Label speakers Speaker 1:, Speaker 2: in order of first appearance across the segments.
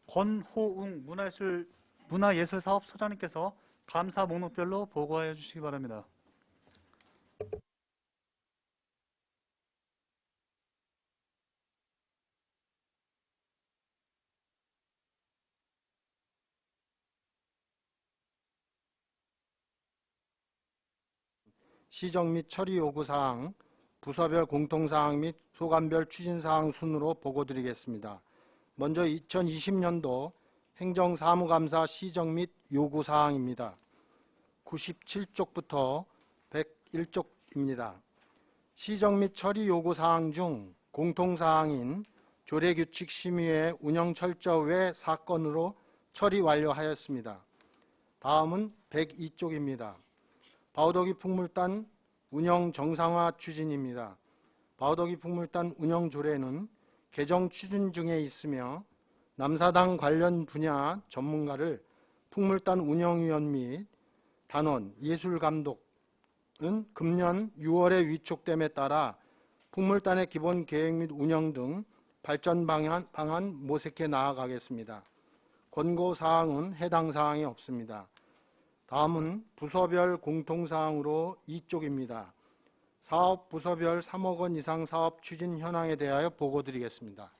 Speaker 1: 권호웅 문화예술사업소장님께서 감사 목록별로 보고하여 주시기 바랍니다.
Speaker 2: 시정 및 처리 요구사항, 부서별 공통사항 및 소관별 추진사항 순으로 보고드리겠습니다. 먼저 2020년도 행정사무감사 시정 및 요구사항입니다. 97쪽부터 101쪽입니다. 시정 및 처리 요구사항 중 공통사항인 조례규칙 심의회 운영 철저 외 사건으로 처리 완료하였습니다. 다음은 102쪽입니다. 바우더기 풍물단 운영 정상화 추진입니다. 바우더기 풍물단 운영 조례는 개정 추진 중에 있으며 남사당 관련 분야 전문가를 풍물단 운영위원 및 단원, 예술감독은 금년 6월에 위촉됨에 따라 풍물단의 기본 계획 및 운영 등 발전 방안 모색해 나아가겠습니다. 권고사항은 해당 사항이 없습니다. 다음은 부서별 공통사항으로 2쪽입니다. 사업 부서별 3억 원 이상 사업 추진 현황에 대하여 보고드리겠습니다.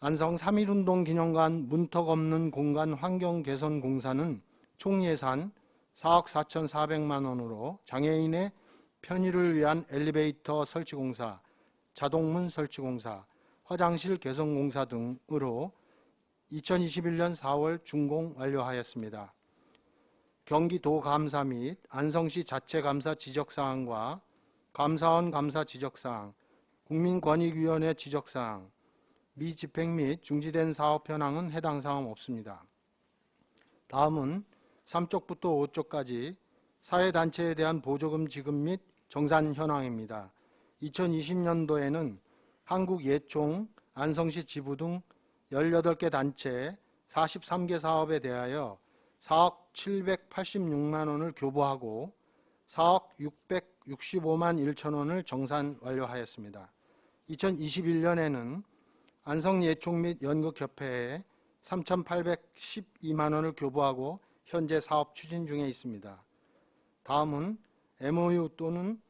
Speaker 2: 안성 3.1운동 기념관 문턱 없는 공간 환경 개선 공사는 총 예산 4억 4,400만 원으로 장애인의 편의를 위한 엘리베이터 설치 공사, 자동문 설치 공사, 화장실 개선 공사 등으로 2021년 4월 준공 완료하였습니다. 경기도감사 및 안성시 자체감사 지적사항과 감사원 감사 지적사항, 국민권익위원회 지적사항, 미집행 및 중지된 사업 현황은 해당 사항 없습니다. 다음은 3쪽부터 5쪽까지 사회단체에 대한 보조금 지급 및 정산 현황입니다. 2020년도에는 한국예총, 안성시 지부 등 18개 단체 43개 사업에 대하여 4억 786만 원을 교부하고 4억 665만 1천 원을 정산 완료하였습니다. 2021년에는 안성예총 및 연극협회에 3,812만 원을 교부하고 현재 사업 추진 중에 있습니다. 다음은 MOU 또는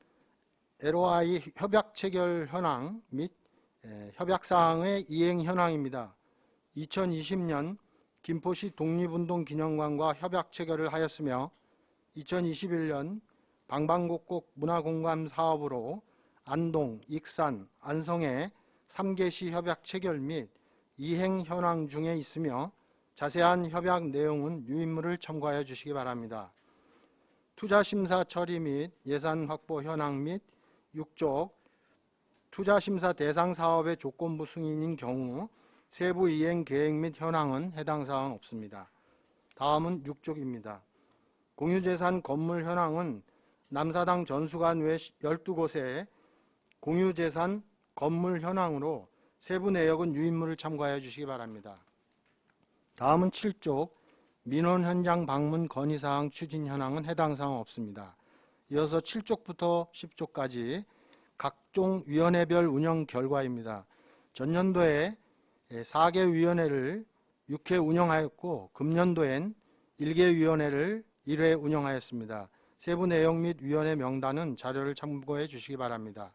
Speaker 2: LOI 협약 체결 현황 및 협약사항의 이행 현황입니다. 2020년 김포시 독립운동기념관과 협약 체결을 하였으며 2021년 방방곡곡 문화공간 사업으로 안동, 익산, 안성의 3개 시 협약 체결 및 이행 현황 중에 있으며 자세한 협약 내용은 유인물을 참고하여 주시기 바랍니다. 투자심사 처리 및 예산 확보 현황 및 6쪽 투자심사 대상 사업의 조건부 승인인 경우 세부 이행 계획 및 현황은 해당 사항 없습니다. 다음은 6쪽입니다. 공유재산 건물 현황은 남사당 전수관 외 12곳의 공유재산 건물 현황으로 세부 내역은 유인물을 참고하여 주시기 바랍니다. 다음은 7쪽 민원 현장 방문 건의사항 추진 현황은 해당 사항 없습니다. 이어서 7쪽부터 10쪽까지 각종 위원회별 운영 결과입니다. 전년도에 4개 위원회를 6회 운영하였고 금년도엔 1개 위원회를 1회 운영하였습니다. 세부 내용 및 위원회 명단은 자료를 참고해 주시기 바랍니다.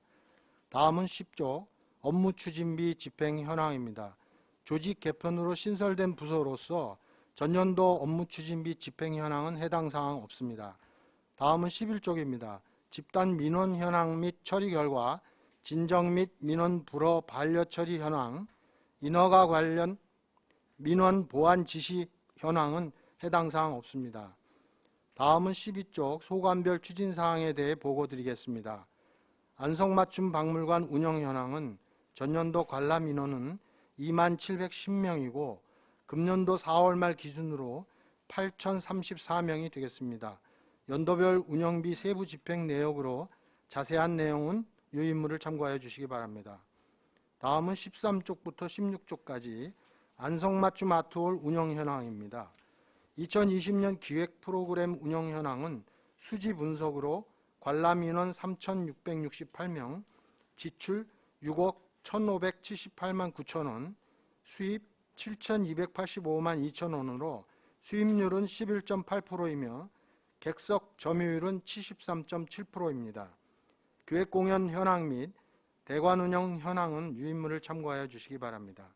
Speaker 2: 다음은 10쪽 업무 추진비 집행 현황입니다. 조직 개편으로 신설된 부서로서 전년도 업무 추진비 집행 현황은 해당 사항 없습니다. 다음은 11쪽입니다. 집단 민원 현황 및 처리 결과, 진정 및 민원 불허 반려 처리 현황, 인허가 관련 민원 보완 지시 현황은 해당 사항 없습니다. 다음은 12쪽 소관별 추진 사항에 대해 보고 드리겠습니다. 안성맞춤 박물관 운영 현황은 전년도 관람 인원은 2710명이고 금년도 4월 말 기준으로 8034명이 되겠습니다. 연도별 운영비 세부 집행 내역으로 자세한 내용은 유인물을 참고하여 주시기 바랍니다. 다음은 13쪽부터 16쪽까지 안성맞춤 아트홀 운영 현황입니다. 2020년 기획 프로그램 운영 현황은 수지 분석으로 관람 인원 3,668명, 지출 6억 1,578만 9천 원, 수입 7,285만 2천 원으로 수입률은 11.8%이며 객석 점유율은 73.7%입니다. 기획 공연 현황 및 대관 운영 현황은 유인물을 참고하여 주시기 바랍니다.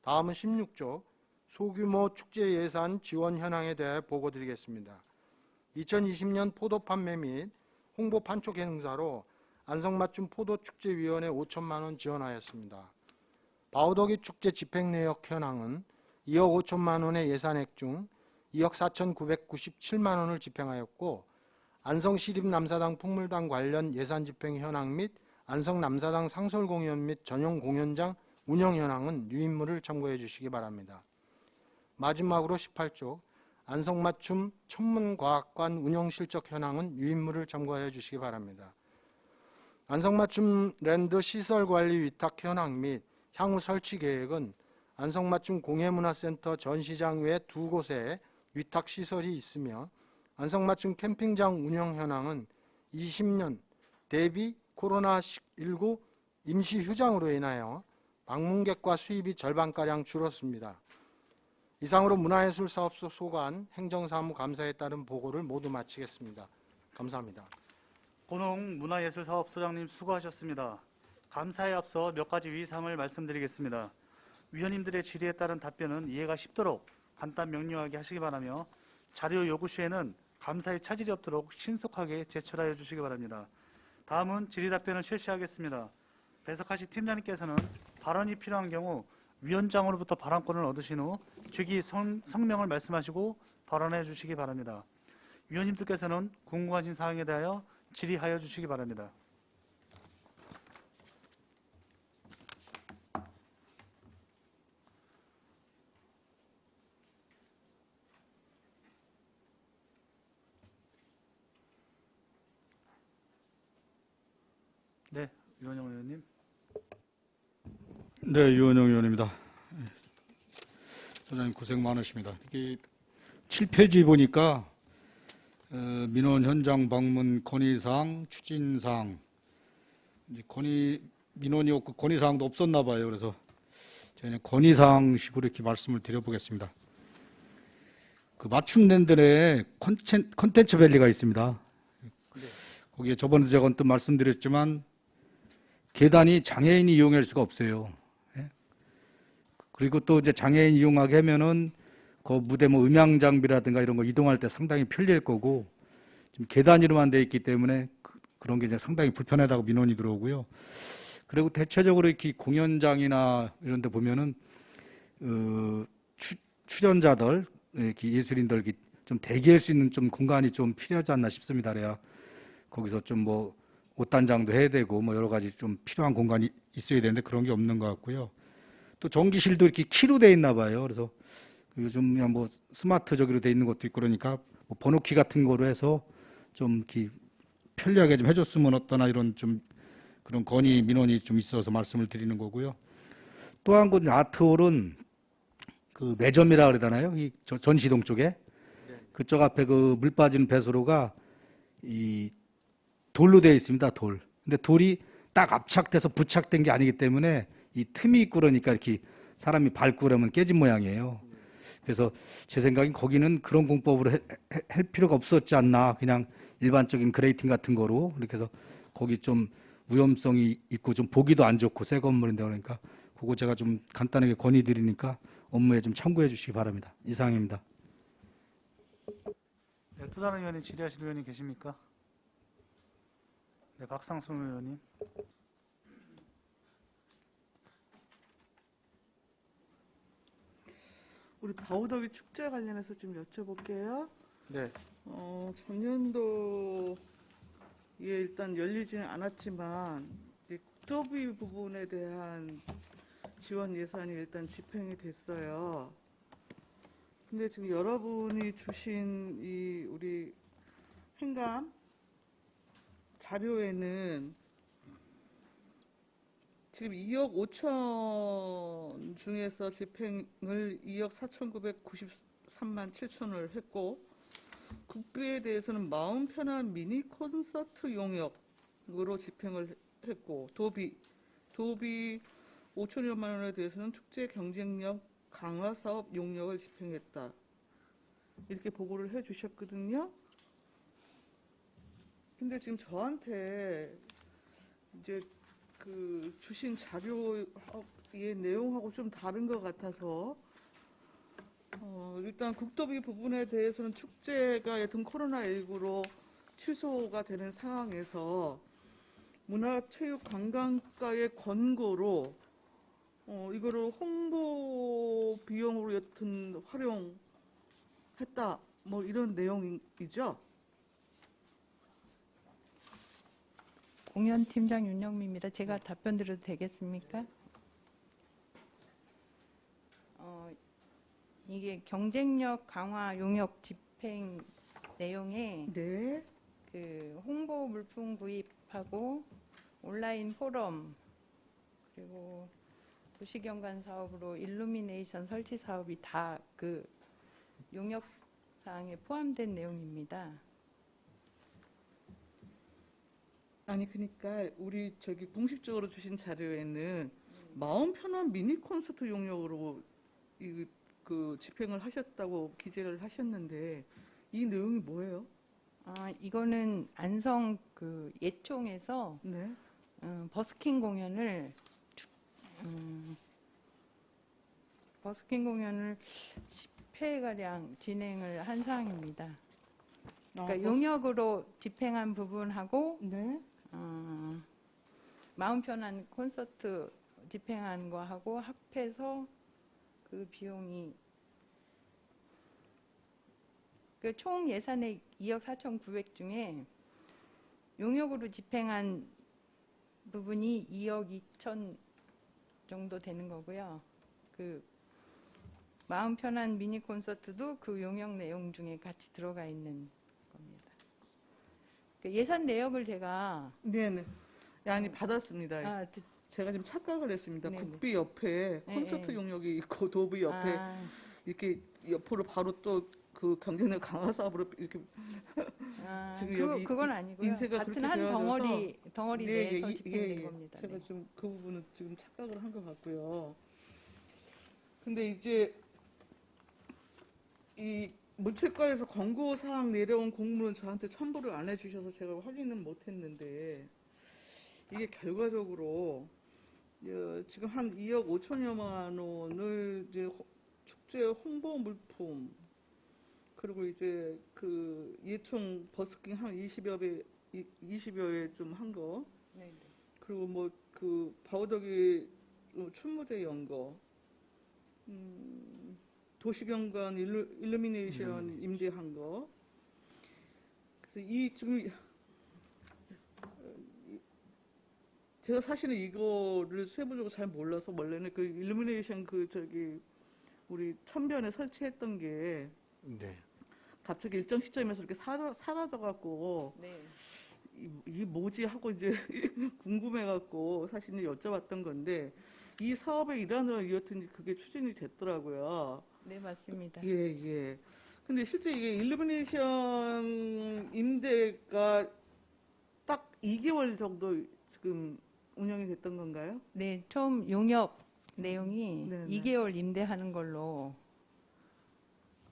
Speaker 2: 다음은 16조 소규모 축제 예산 지원 현황에 대해 보고드리겠습니다. 2020년 포도 판매 및 홍보 판촉 행사로 안성맞춤 포도축제위원회 5천만 원 지원하였습니다. 바우더기 축제 집행 내역 현황은 2억 5천만 원의 예산액 중 2억 4,997만 원을 집행하였고 안성시립남사당 풍물단 관련 예산 집행 현황 및 안성남사당 상설공연 및 전용 공연장 운영 현황은 유인물을 참고해 주시기 바랍니다. 마지막으로 18조 안성맞춤 천문과학관 운영실적 현황은 유인물을 참고하여 주시기 바랍니다. 안성맞춤 랜드 시설관리 위탁 현황 및 향후 설치 계획은 안성맞춤 공예문화센터 전시장 외 2곳에 위탁시설이 있으며 안성맞춤 캠핑장 운영 현황은 20년 대비 코로나19 임시휴장으로 인하여 방문객과 수입이 절반가량 줄었습니다. 이상으로 문화예술사업소 소관 행정사무감사에 따른 보고를 모두 마치겠습니다. 감사합니다.
Speaker 1: 고농 문화예술사업소장님 수고하셨습니다. 감사에 앞서 몇 가지 위의사항을 말씀드리겠습니다. 위원님들의 질의에 따른 답변은 이해가 쉽도록 간단 명료하게 하시기 바라며 자료 요구 시에는 감사에 차질이 없도록 신속하게 제출하여 주시기 바랍니다. 다음은 질의 답변을 실시하겠습니다. 배석하실 팀장님께서는 발언이 필요한 경우 위원장으로부터 발언권을 얻으신 후 즉위 성명을 말씀하시고 발언해 주시기 바랍니다. 위원님들께서는 궁금하신 사항에 대하여 질의하여 주시기 바랍니다. 네, 유원영 의원님.
Speaker 3: 네, 유원영 의원입니다. 소장님 고생 많으십니다. 이게 7페이지 보니까 민원 현장 방문 건의사항, 추진사항, 민원이 없고 건의사항도 없었나 봐요. 그래서 제가 건의사항식으로 이렇게 말씀을 드려보겠습니다. 그 맞춤랜드 내에 컨텐츠 밸리가 있습니다.
Speaker 1: 네.
Speaker 3: 거기에 저번에 제가 언뜻 말씀드렸지만 계단이 장애인이 이용할 수가 없어요. 그리고 또 이제 장애인 이용하게 하면은 그 무대 뭐 음향 장비라든가 이런 거 이동할 때 상당히 편리할 거고 지금 계단으로만 돼 있기 때문에 그런 게 이제 상당히 불편하다고 민원이 들어오고요. 그리고 대체적으로 이렇게 공연장이나 이런 데 보면은 출연자들 이렇게 예술인들 이렇게 좀 대기할 수 있는 좀 공간이 좀 필요하지 않나 싶습니다. 그래야 거기서 좀 뭐 옷단장도 해야 되고 뭐 여러 가지 좀 필요한 공간이 있어야 되는데 그런 게 없는 것 같고요. 또 전기실도 이렇게 키로 돼 있나 봐요. 그래서 요즘 그냥 뭐 스마트 저기로 돼 있는 것도 있고 그러니까 뭐 번호키 같은 거로 해서 좀 이렇게 편리하게 좀 해줬으면 어떠나 이런 좀 그런 건의 민원이 좀 있어서 말씀을 드리는 거고요. 또 한 곳 아트홀은 그 매점이라 그러잖아요. 이 전시동 쪽에 그쪽 앞에 그 물 빠지는 배수로가 이 돌로 되어 있습니다. 돌. 근데 돌이 딱 압착돼서 부착된 게 아니기 때문에 이 틈이 있고 그러니까 이렇게 사람이 밟고 그러면 깨진 모양이에요. 그래서 제 생각엔 거기는 그런 공법으로 할 필요가 없었지 않나. 그냥 일반적인 그레이팅 같은 거로 이렇게 해서 거기 좀 위험성이 있고 좀 보기도 안 좋고 새 건물인데 그러니까 그거 제가 좀 간단하게 건의드리니까 업무에 좀 참고해 주시기 바랍니다. 이상입니다.
Speaker 1: 네, 또 다른 의원님 질의하실 의원님 계십니까? 네, 박상순 의원님.
Speaker 4: 우리 바우더기 축제 관련해서 좀 여쭤볼게요.
Speaker 2: 네,
Speaker 4: 작년도에 일단 열리지는 않았지만 이 국도비 부분에 대한 지원 예산이 일단 집행이 됐어요. 근데 지금 여러분이 주신 이 우리 행감 자료에는 지금 2억 5천 중에서 집행을 2억 4,993만 7천을 했고 국비에 대해서는 마음 편한 미니 콘서트 용역으로 집행을 했고 도비 5천여만 원에 대해서는 축제 경쟁력 강화 사업 용역을 집행했다. 이렇게 보고를 해주셨거든요. 근데 지금 저한테 이제 그 주신 자료의 내용하고 좀 다른 것 같아서 일단 국도비 부분에 대해서는 축제가 여튼 코로나19로 취소가 되는 상황에서 문화체육관광과의 권고로 이거를 홍보 비용으로 여튼 활용했다. 뭐 이런 내용이죠.
Speaker 5: 공연팀장 윤영미입니다. 제가 답변 드려도 되겠습니까? 이게 경쟁력 강화 용역 집행 내용에
Speaker 4: 네.
Speaker 5: 그 홍보 물품 구입하고 온라인 포럼 그리고 도시경관 사업으로 일루미네이션 설치 사업이 다 그 용역 사항에 포함된 내용입니다.
Speaker 4: 아니 그러니까 우리 저기 공식적으로 주신 자료에는 마음 편한 미니 콘서트 용역으로 그 집행을 하셨다고 기재를 하셨는데 이 내용이 뭐예요?
Speaker 5: 이거는 안성 그 예총에서
Speaker 4: 네.
Speaker 5: 버스킹 공연을 10회 가량 진행을 한 사항입니다. 그러니까 용역으로 집행한 부분하고
Speaker 4: 네.
Speaker 5: 마음 편한 콘서트 집행한 거하고 합해서 그 비용이 그 총 예산의 2억 4,900 중에 용역으로 집행한 부분이 2억 2천 정도 되는 거고요. 그 마음 편한 미니 콘서트도 그 용역 내용 중에 같이 들어가 있는 겁니다. 그 예산 내역을 제가
Speaker 4: 네네. 아니 받았습니다. 제가 지금 착각을 했습니다.
Speaker 5: 네네.
Speaker 4: 국비 옆에
Speaker 5: 네,
Speaker 4: 콘서트
Speaker 5: 네.
Speaker 4: 용역이 있고 도비 옆에 이렇게 옆으로 바로 또 그 경쟁력 강화 사업으로 이렇게 지금 여기
Speaker 5: 그건 아니고요.
Speaker 4: 인쇄가
Speaker 5: 같은
Speaker 4: 그렇게
Speaker 5: 한
Speaker 4: 되어져서
Speaker 5: 덩어리
Speaker 4: 네,
Speaker 5: 내에서
Speaker 4: 예,
Speaker 5: 집행된
Speaker 4: 예, 예.
Speaker 5: 겁니다.
Speaker 4: 제가
Speaker 5: 네.
Speaker 4: 지금 그 부분은 지금 착각을 한 것 같고요. 근데 이제 이 문체과에서 권고 사항 내려온 공문은 저한테 첨부를 안 해주셔서 제가 확인은 못했는데 이게 결과적으로 지금 한 2억 5천여만 원을 이제 축제 홍보 물품 그리고 이제 그 예총 버스킹 한 20여 회 좀 한 거
Speaker 5: 네.
Speaker 4: 그리고 뭐 그 바우더기 춘무제 연거 도시경관 일루미네이션 임대한 거 그래서 이 지금 제가 사실은 이거를 세부적으로 잘 몰라서 원래는 그 일루미네이션 그 저기 우리 천변에 설치했던 게
Speaker 2: 네.
Speaker 4: 갑자기 일정 시점에서 이렇게 사라져갖고
Speaker 5: 네.
Speaker 4: 이게 뭐지 하고 이제 궁금해갖고 사실 여쭤봤던 건데 이 사업의 일환으로 여튼 그게 추진이 됐더라고요.
Speaker 5: 네, 맞습니다.
Speaker 4: 예, 예. 근데 실제 이게 일루미네이션 임대가 딱 2개월 정도 지금 운영이 됐던 건가요?
Speaker 5: 네, 처음 용역 내용이
Speaker 4: 네네.
Speaker 5: 2개월 임대하는 걸로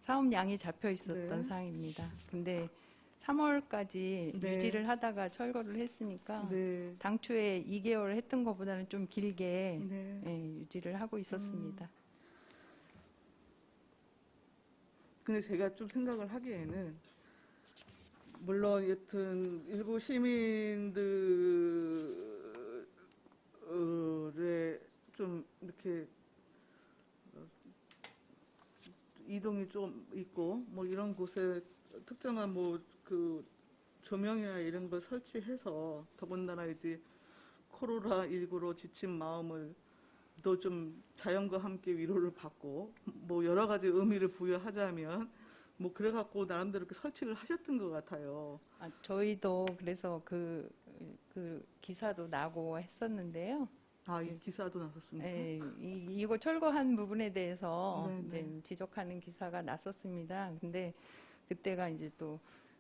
Speaker 5: 사업량이 잡혀 있었던
Speaker 4: 네.
Speaker 5: 사항입니다. 근데 3월까지
Speaker 4: 네.
Speaker 5: 유지를 하다가 철거를 했으니까
Speaker 4: 네.
Speaker 5: 당초에 2개월 했던 것보다는 좀 길게
Speaker 4: 네.
Speaker 5: 유지를 하고 있었습니다.
Speaker 4: 근데 제가 좀 생각을 하기에는 물론 여튼 일부 시민들의 좀 이렇게 이동이 좀 있고 뭐 이런 곳에 특정한 뭐 그 조명이나 이런 걸 설치해서 더군다나 이제 코로나19로 지친 마음을 또 좀 자연과 함께 위로를 받고 뭐 여러 가지 의미를 부여하자면 뭐 그래갖고 나름대로 이렇게 설치를 하셨던 것 같아요.
Speaker 5: 저희도 그래서 그 기사도 나고 했었는데요.
Speaker 4: 이 기사도 나섰습니까?
Speaker 5: 네, 이거 철거한 부분에 대해서
Speaker 4: 네네.
Speaker 5: 이제 지적하는 기사가 났었습니다. 근데 그때가 이제 또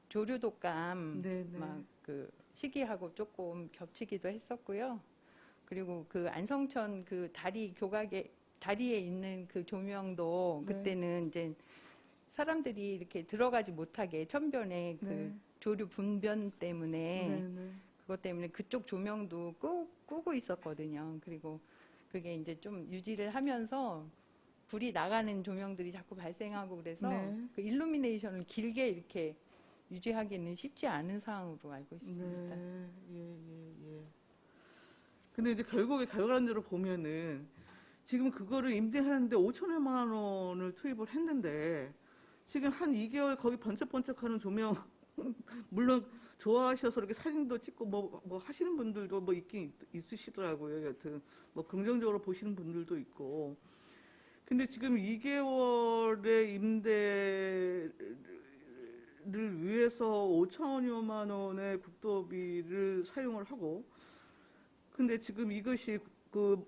Speaker 5: 조류독감
Speaker 4: 네네.
Speaker 5: 막 그 시기하고 조금 겹치기도 했었고요. 그리고 그 안성천 그 다리 교각에 다리에 있는 그 조명도
Speaker 4: 네.
Speaker 5: 그때는 이제 사람들이 이렇게 들어가지 못하게 천변에 그
Speaker 4: 네.
Speaker 5: 조류 분변 때문에
Speaker 4: 네, 네.
Speaker 5: 그것 때문에 그쪽 조명도 끄고 있었거든요. 그리고 그게 이제 좀 유지를 하면서 불이 나가는 조명들이 자꾸 발생하고 그래서
Speaker 4: 네.
Speaker 5: 그 일루미네이션을 길게 이렇게 유지하기는 쉽지 않은 상황으로 알고 있습니다.
Speaker 4: 네, 예. 근데 이제 결국에 결과론적으로 보면은 지금 그거를 임대하는데 5천여만 원을 투입을 했는데 지금 한 2개월 거기 번쩍번쩍하는 조명 물론 좋아하셔서 이렇게 사진도 찍고 뭐 하시는 분들도 뭐 있긴 있으시더라고요. 여튼 뭐 긍정적으로 보시는 분들도 있고. 근데 지금 2개월의 임대를 위해서 5천여만 원의 국도비를 사용을 하고, 근데 지금 이것이 그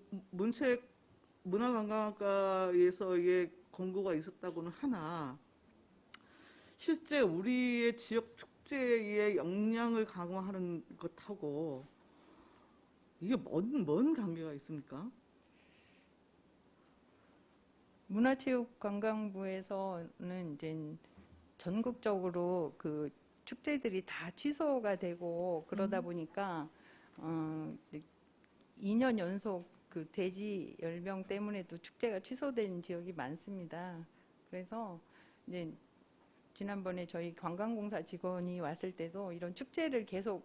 Speaker 4: 문화관광학과에서의 권고가 있었다고는 하나, 실제 우리의 지역 축제의 역량을 강화하는 것하고 이게 뭔 관계가 있습니까?
Speaker 5: 문화체육관광부에서는 이제 전국적으로 그 축제들이 다 취소가 되고 그러다 보니까 2년 연속 그 돼지 열병 때문에도 축제가 취소된 지역이 많습니다. 그래서 이제 지난번에 저희 관광공사 직원이 왔을 때도 이런 축제를 계속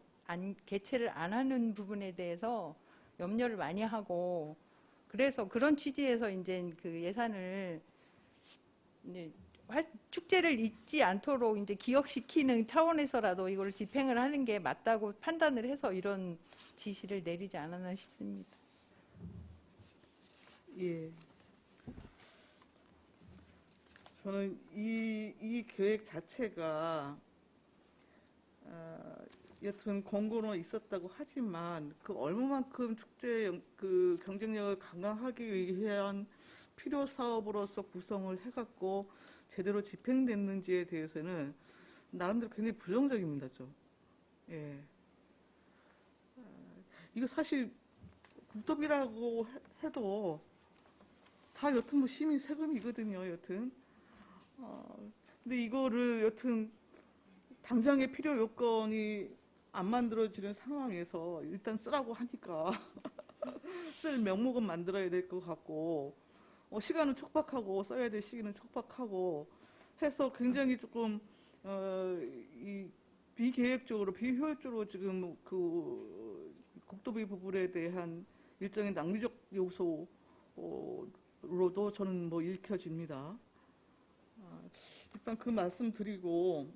Speaker 5: 개최를 안 하는 부분에 대해서 염려를 많이 하고, 그래서 그런 취지에서 이제 그 예산을 이제 축제를 잊지 않도록 이제 기억시키는 차원에서라도 이걸 집행을 하는 게 맞다고 판단을 해서 이런 지시를 내리지 않았나 싶습니다.
Speaker 4: 예. 저는 이 계획 자체가 여튼 권고는 있었다고 하지만 그 얼마만큼 축제 그 경쟁력을 강화하기 위한 필요 사업으로서 구성을 해갖고 제대로 집행됐는지에 대해서는 나름대로 굉장히 부정적입니다, 좀. 예. 이거 사실 국도비라고 해도 다 여튼 뭐 시민 세금이거든요, 여튼. 근데 이거를 여튼 당장의 필요 요건이 안 만들어지는 상황에서 일단 쓰라고 하니까 쓸 명목은 만들어야 될 것 같고, 시간은 촉박하고 써야 될 시기는 촉박하고 해서 굉장히 조금 이 비계획적으로 비효율적으로 지금 그 국도비 부분에 대한 일정의 낭비적 요소로도 저는 뭐 읽혀집니다. 일단 그 말씀 드리고,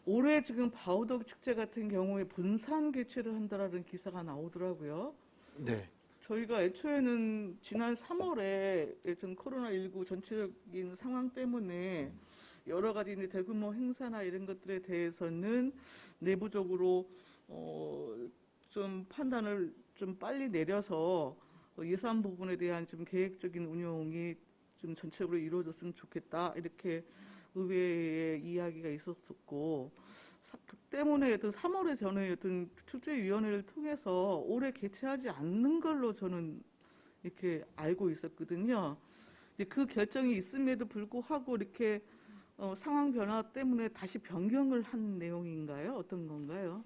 Speaker 4: 올해 지금 바우덕 축제 같은 경우에 분산 개최를 한다라는 기사가 나오더라고요.
Speaker 2: 네.
Speaker 4: 저희가 애초에는 지난 3월에 예전 코로나19 전체적인 상황 때문에 여러 가지 이제 대규모 행사나 이런 것들에 대해서는 내부적으로 좀 판단을 좀 빨리 내려서 예산 부분에 대한 좀 계획적인 운용이 좀 전체적으로 이루어졌으면 좋겠다, 이렇게 의회에 이야기가 있었었고, 그 때문에 여튼 3월에 저는 여튼 축제위원회를 통해서 올해 개최하지 않는 걸로 저는 이렇게 알고 있었거든요. 그 결정이 있음에도 불구하고 이렇게 상황 변화 때문에 다시 변경을 한 내용인가요? 어떤 건가요?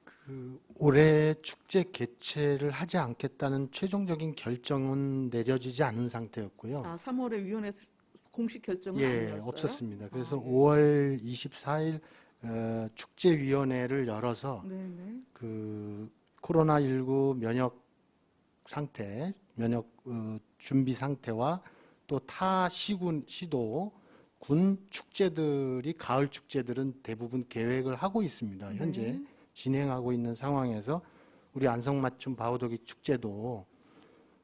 Speaker 2: 그 올해 축제 개최를 하지 않겠다는 최종적인 결정은 내려지지 않은 상태였고요.
Speaker 4: 3월에 위원회 공식 결정은
Speaker 2: 예,
Speaker 4: 아니었어요?
Speaker 2: 없었습니다. 그래서
Speaker 4: 예.
Speaker 2: 5월 24일 축제위원회를 열어서
Speaker 4: 네네.
Speaker 2: 그 코로나19 면역 상태, 면역 준비 상태와 또 타 시도 군 축제들이, 가을 축제들은 대부분 계획을 하고 있습니다. 현재
Speaker 4: 네.
Speaker 2: 진행하고 있는 상황에서 우리 안성맞춤 바우더기 축제도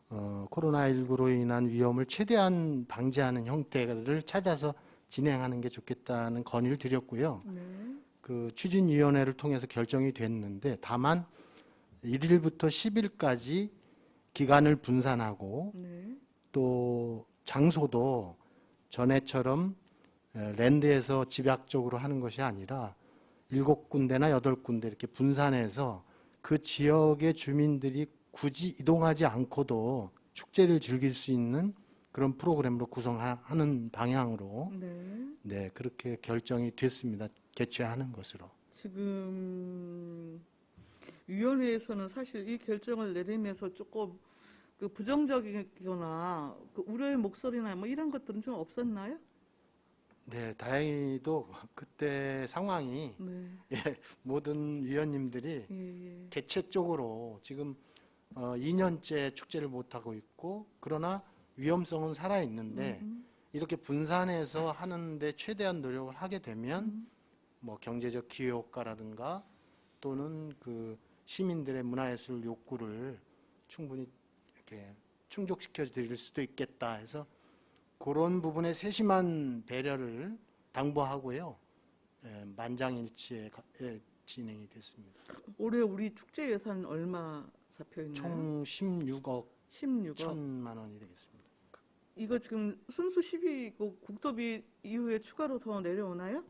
Speaker 2: 코로나19로 인한 위험을 최대한 방지하는 형태를 찾아서 진행하는 게 좋겠다는 건의를 드렸고요.
Speaker 4: 네.
Speaker 2: 그 추진위원회를 통해서 결정이 됐는데, 다만 1일부터 10일까지 기간을 분산하고
Speaker 4: 네.
Speaker 2: 또 장소도 전에처럼 랜드에서 집약적으로 하는 것이 아니라 7군데나 8군데 이렇게 분산해서 그 지역의 주민들이 굳이 이동하지 않고도 축제를 즐길 수 있는 그런 프로그램으로 구성하는 방향으로
Speaker 4: 네.
Speaker 2: 네, 그렇게 결정이 됐습니다. 개최하는 것으로.
Speaker 4: 지금 위원회에서는 사실 이 결정을 내리면서 조금 그 부정적이거나 그 우려의 목소리나 뭐 이런 것들은 좀 없었나요?
Speaker 2: 네, 다행히도 그때 상황이
Speaker 4: 네.
Speaker 2: 모든 위원님들이
Speaker 4: 예, 예.
Speaker 2: 개최 쪽으로 지금 2년째 축제를 못하고 있고 그러나 위험성은 살아있는데 이렇게 분산해서 하는데 최대한 노력을 하게 되면 뭐 경제적 기회 효과라든가 또는 그 시민들의 문화예술 욕구를 충분히 이렇게 충족시켜 드릴 수도 있겠다 해서 그런 부분에 세심한 배려를 당부하고요. 만장일치에 진행이 됐습니다.
Speaker 4: 올해 우리 축제 예산 얼마 잡혀 있나요?
Speaker 2: 총 16억
Speaker 4: 16억.
Speaker 2: 1천만 원이 되겠습니다.
Speaker 4: 이거 지금 순수 12고 국도비 이후에 추가로 더 내려오나요?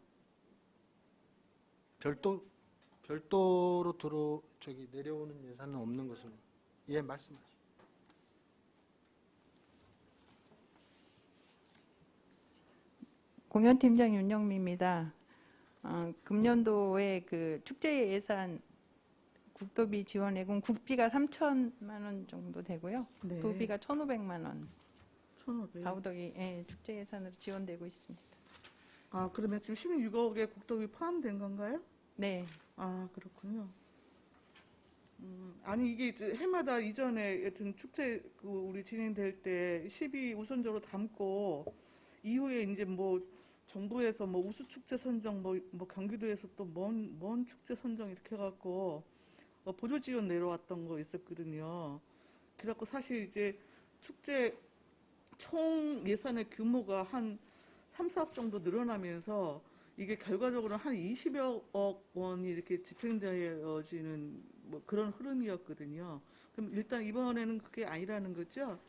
Speaker 2: 별도로 내려오는 예산은 없는 것으로. 예, 말씀하시죠.
Speaker 5: 공연팀장 윤영미입니다. 금년도에 그 축제 예산 국도비 지원액은 국비가 3천만 원 정도 되고요.
Speaker 4: 네.
Speaker 5: 도비가 1,500만 원.
Speaker 4: 1,500.
Speaker 5: 바우덕이 축제 예산으로 지원되고 있습니다.
Speaker 4: 아, 그러면 지금 16억에 국도비 포함된 건가요?
Speaker 5: 네.
Speaker 4: 아, 그렇군요. 아니 이게 이제 해마다 이전에 여튼 축제 그 우리 진행될 때 12 우선적으로 담고 이후에 이제 뭐 정부에서 뭐 우수 축제 선정 뭐 경기도에서 또 먼 축제 선정 이렇게 해갖고 보조 지원 내려왔던 거 있었거든요. 그래갖고 사실 이제 축제 총 예산의 규모가 한 3, 4억 정도 늘어나면서 이게 결과적으로 한 20여 원이 이렇게 집행되어지는 뭐 그런 흐름이었거든요. 그럼 일단 이번에는 그게 아니라는 거죠?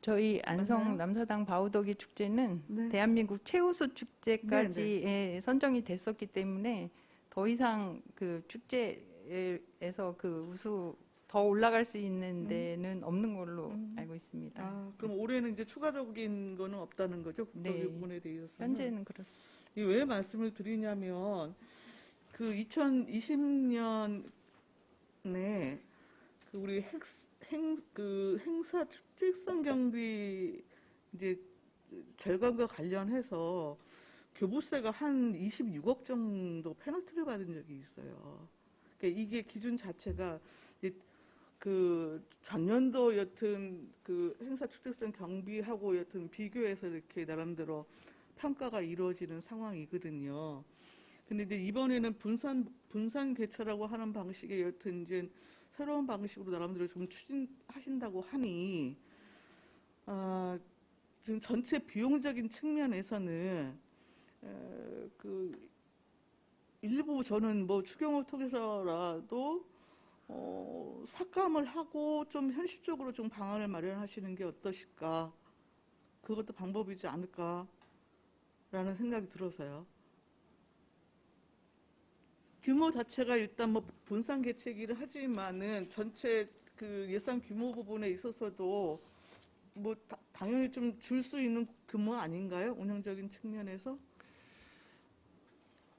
Speaker 5: 저희 안성
Speaker 4: 맞나요?
Speaker 5: 남서당 바우덕이 축제는
Speaker 4: 네.
Speaker 5: 대한민국 최우수 축제까지 선정이 됐었기 때문에 더 이상 그 축제에서 그 우수 더 올라갈 수 있는 데는 없는 걸로 알고 있습니다.
Speaker 4: 아, 그럼 올해는 이제 추가적인 거는 없다는 거죠? 국도비
Speaker 5: 네.
Speaker 4: 부분에 대해서는?
Speaker 5: 현재는 그렇습니다.
Speaker 4: 이 왜 말씀을 드리냐면 그 2020년에 그 우리 행사 축제성 경비 이제 절감과 관련해서 교부세가 한 26억 정도 페널티를 받은 적이 있어요. 그러니까 이게 기준 자체가 이제 그 전년도 여튼 그 행사 축제성 경비하고 여튼 비교해서 이렇게 나름대로 평가가 이루어지는 상황이거든요. 근데 이제 이번에는 분산 개최라고 하는 방식의 여튼 이제 새로운 방식으로 나름대로 좀 추진하신다고 하니 지금 전체 비용적인 측면에서는 그 일부 저는 뭐 추경을 통해서라도 삭감을 하고 좀 현실적으로 좀 방안을 마련하시는 게 어떠실까? 그것도 방법이지 않을까라는 생각이 들어서요. 규모 자체가 일단 뭐 분산 개최기를 하지만은 전체 그 예산 규모 부분에 있어서도 뭐 당연히 좀 줄 수 있는 규모 아닌가요? 운영적인 측면에서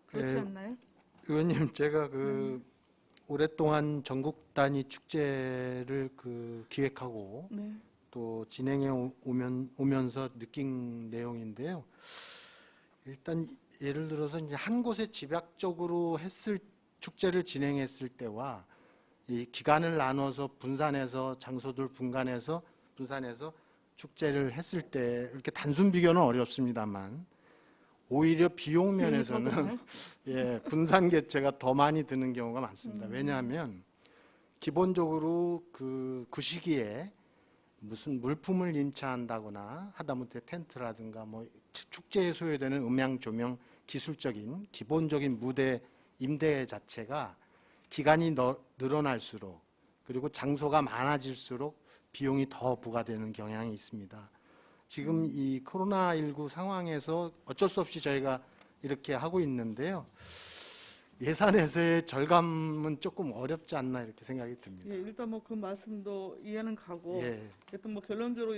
Speaker 4: 그렇지
Speaker 2: 네.
Speaker 4: 않나요?
Speaker 2: 의원님, 제가 그 오랫동안 전국 단위 축제를 그 기획하고
Speaker 4: 네.
Speaker 2: 또 진행해 오면서 느낀 내용인데요. 일단 예를 들어서 이제 한 곳에 집약적으로 축제를 진행했을 때와 이 기간을 나눠서 분산해서 장소들 분산해서 축제를 했을 때 이렇게 단순 비교는 어렵습니다만 오히려 비용 면에서는 예, 분산 개최가 더 많이 드는 경우가 많습니다. 왜냐하면 기본적으로 그 시기에 무슨 물품을 임차한다거나 하다못해 텐트라든가 뭐 축제에 소요되는 음향 조명 기술적인 기본적인 무대 임대 자체가 기간이 늘어날수록 그리고 장소가 많아질수록 비용이 더 부과되는 경향이 있습니다. 지금 이 코로나19 상황에서 어쩔 수 없이 저희가 이렇게 하고 있는데요. 예산에서의 절감은 조금 어렵지 않나 이렇게 생각이 듭니다.
Speaker 4: 예, 일단 뭐 그 말씀도 이해는 가고
Speaker 2: 예,
Speaker 4: 일단 뭐 결론적으로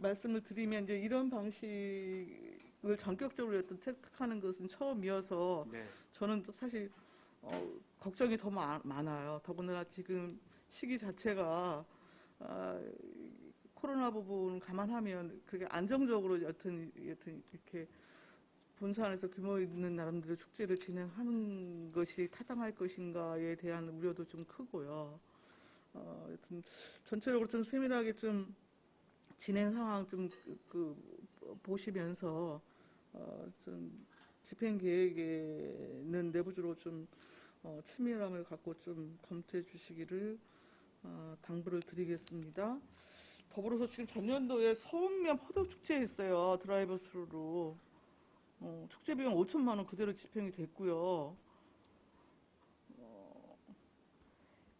Speaker 4: 말씀을 드리면 이제 이런 방식을 전격적으로 어떤 채택하는 것은 처음이어서
Speaker 2: 네.
Speaker 4: 저는 또 사실 걱정이 더 많아요. 더군다나 지금 시기 자체가 코로나 부분 감안하면 그게 안정적으로 여튼 이렇게 분산해서 규모 있는 나름대로 축제를 진행하는 것이 타당할 것인가에 대한 우려도 좀 크고요. 여튼 전체적으로 좀 세밀하게 좀 진행 상황 좀 보시면서 좀 집행 계획에는 내부적으로 좀 친밀함을 갖고 좀 검토해 주시기를 당부를 드리겠습니다. 더불어서 지금 전년도에 서운면 포도축제 있어요. 드라이브 스루로. 축제 비용 5천만 원 그대로 집행이 됐고요.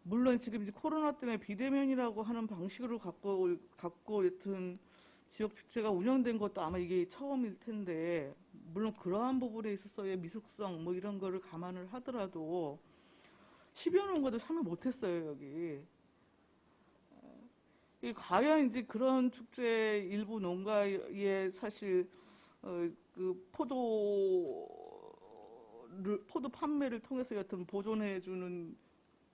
Speaker 4: 물론 지금 이제 코로나 때문에 비대면이라고 하는 방식으로 갖고 여튼 지역 축제가 운영된 것도 아마 이게 처음일 텐데, 물론 그러한 부분에 있어서의 미숙성 뭐 이런 거를 감안을 하더라도 10여 농가도 참여 못했어요 여기. 과연 이제 그런 축제 일부 농가에 사실 그 포도 판매를 통해서 여튼 보존해주는